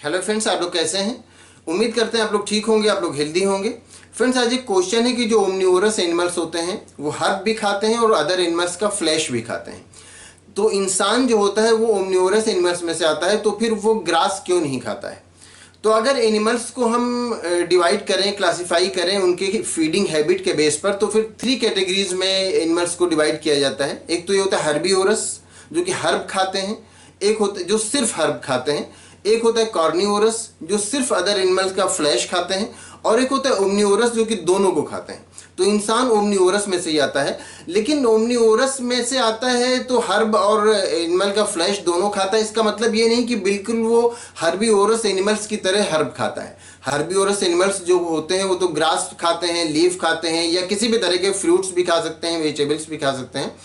Hello friends, आप लोग कैसे हैं? उम्मीद करते हैं आप लोग ठीक होंगे, आप लोग हेल्दी होंगे। फ्रेंड्स, आज एक क्वेश्चन है कि जो ओमनिवोरस एनिमल्स होते हैं वो हर्ब भी खाते हैं और अदर एनिमल्स का फ्लैश भी खाते हैं। तो इंसान जो होता है वो ओमनिवोरस एनिमल्स में से आता है, तो फिर वो ग्रास क्यों नहीं खाता है? तो अगर एनिमल्स को हम डिवाइड करें, क्लासिफाई करें उनके फीडिंग हैबिट के बेस पर, तो फिर 3 कैटेगरीज में एनिमल्स को डिवाइड किया जाता है। एक तो ये होता है हर्बीवोरस जो कि हर्ब खाते हैं, एक होता है जो सिर्फ हर्ब खाते हैं, एक होता है कार्निवोरस जो सिर्फ अदर एनिमल्स का फ्लैश खाते हैं, और एक होता है ओमनिवोरस जो कि दोनों को खाते हैं। तो इंसान ओमनिवोरस में से ही आता है। लेकिन ओमनिवोरस में से आता है तो हर्ब और एनिमल का फ्लैश दोनों खाता है। इसका मतलब ये नहीं कि बिल्कुल वो हर्बीवोरस एनिमल्स की तरह हर्ब खाता है। हर्बीवोरस एनिमल्स जो होते हैं वो तो ग्रास खाते हैं, लीफ खाते हैं, या किसी भी तरह के फ्रूट्स भी खा सकते हैं, वेजिटेबल्स भी खा सकते हैं।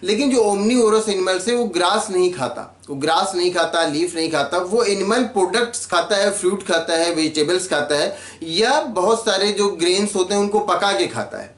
लेकिन जो ओमनिवोरस एनिमल्स है वो ग्रास नहीं खाता, वो ग्रास नहीं खाता, लीफ नहीं खाता, वो एनिमल प्रोडक्ट्स खाता है, फ्रूट खाता है, वेजिटेबल्स खाता है, या बहुत सारे जो ग्रेन्स होते हैं उनको पका के खाता है।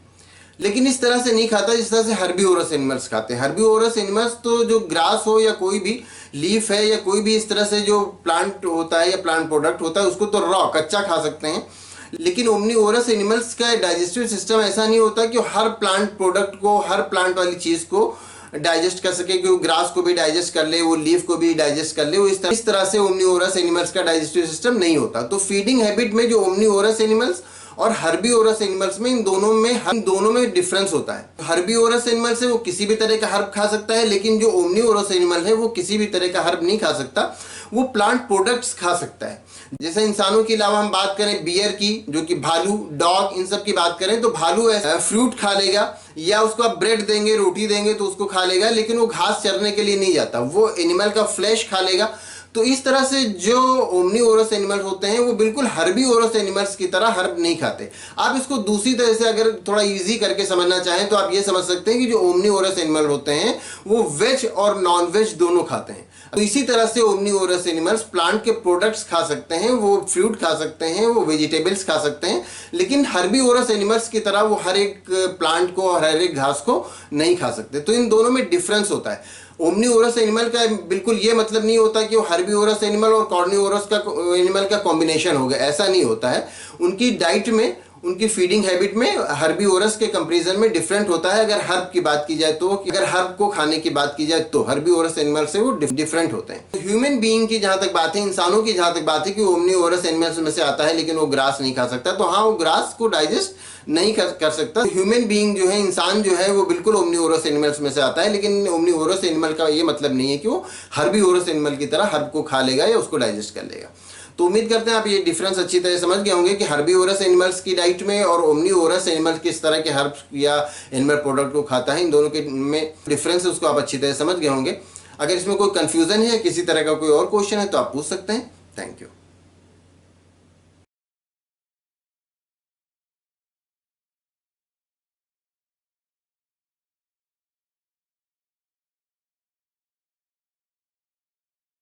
लेकिन इस तरह से नहीं खाता जिस तरह से हर्बीवोरस एनिमल्स खाते हैं। हर्बीवोरस एनिमल्स तो जो ग्रास हो या कोई भी लीफ है या कोई भी इस तरह से जो प्लांट होता है या प्लांट प्रोडक्ट होता है उसको तो रॉ कच्चा खा सकते हैं। लेकिन ओमनिवोरस एनिमल्स का डाइजेस्टिव सिस्टम ऐसा नहीं होता कि हर प्लांट प्रोडक्ट को, हर प्लांट वाली चीज़ को डाइजेस्ट कर सके, कि वो ग्रास को भी डाइजेस्ट कर ले, वो लीफ को भी डाइजेस्ट कर ले। वो इस तरह से ओमनिवोरस एनिमल्स का डाइजेस्टिव सिस्टम नहीं होता। तो फीडिंग हैबिट में जो ओमनिवोरस एनिमल्स और हर्बीवोरस एनिमल्स में इन दोनों में डिफरेंस होता है। हर्बीवोरस एनिमल्स है वो किसी भी तरह का हर्ब खा सकता है, लेकिन जो ओमनिवोरस एनिमल है वो किसी भी तरह का हर्ब नहीं खा सकता, वो प्लांट प्रोडक्ट्स खा सकता है। जैसे इंसानों के अलावा हम बात करें बियर की, जो कि भालू, डॉग, इन सब की बात करें तो भालू फ्रूट खा लेगा, या उसको आप ब्रेड देंगे, रोटी देंगे तो उसको खा लेगा, लेकिन वो घास चरने के लिए नहीं जाता, वो एनिमल का फ्लैश खा लेगा। तो इस तरह से जो ओमनिवोरस एनिमल्स होते हैं वो बिल्कुल हर्बीवोरस एनिमल्स की तरह हर्ब नहीं खाते। आप इसको दूसरी तरह से अगर थोड़ा इजी करके समझना चाहें तो आप ये समझ सकते हैं कि जो ओमनिवोरस एनिमल होते हैं वो वेज और नॉन वेज दोनों खाते हैं। तो इसी तरह से ओमनिवोरस एनिमल्स प्लांट के प्रोडक्ट्स खा सकते हैं, वो फ्रूट खा सकते हैं, वो वेजिटेबल्स खा सकते हैं, लेकिन हर्बीवोरस एनिमल्स की तरह वो हर एक प्लांट को और हर एक घास को नहीं खा सकते। तो इन दोनों में डिफरेंस होता है। ओमनिवोरस एनिमल का बिल्कुल ये मतलब नहीं होता कि वो हर्बीवोरस एनिमल और कार्निवोरस का एनिमल का कॉम्बिनेशन हो गया, ऐसा नहीं होता है। उनकी डाइट में, उनकी फीडिंग हैबिट में हर्बीवोरस के कंपैरिजन में डिफरेंट होता है। अगर हर्ब की बात की जाए तो, अगर हर्ब को खाने की बात की जाए तो हर्बीवोरस एनिमल से वो डिफरेंट होते हैं। ह्यूमन बीइंग की जहां तक बात है, इंसानों की जहां तक बात है कि ओमनिवोरस एनिमल्स में से आता है लेकिन वो ग्रास नहीं खा सकता, तो हाँ, वो ग्रास को डाइजेस्ट नहीं कर सकता। ह्यूमन बीइंग जो है, इंसान जो है, वो बिल्कुल ओमनिवोरस एनिमल्स में से आता है, लेकिन ओमनिवोरस एनिमल का ये मतलब नहीं है कि वो हर्बीवोरस एनिमल की तरह हर्ब को खा लेगा या उसको डाइजेस्ट कर लेगा। तो उम्मीद करते हैं आप ये डिफरेंस अच्छी तरह समझ गए होंगे कि हर्बीवोरस एनिमल्स की डाइट में और ओमनिवोरस एनिमल किस तरह के हर्ब्स या एनिमल प्रोडक्ट को खाता है, इन दोनों के में डिफरेंस है उसको आप अच्छी तरह समझ गए होंगे। अगर इसमें कोई कंफ्यूजन है या किसी तरह का कोई और क्वेश्चन है तो आप पूछ सकते हैं। Thank you.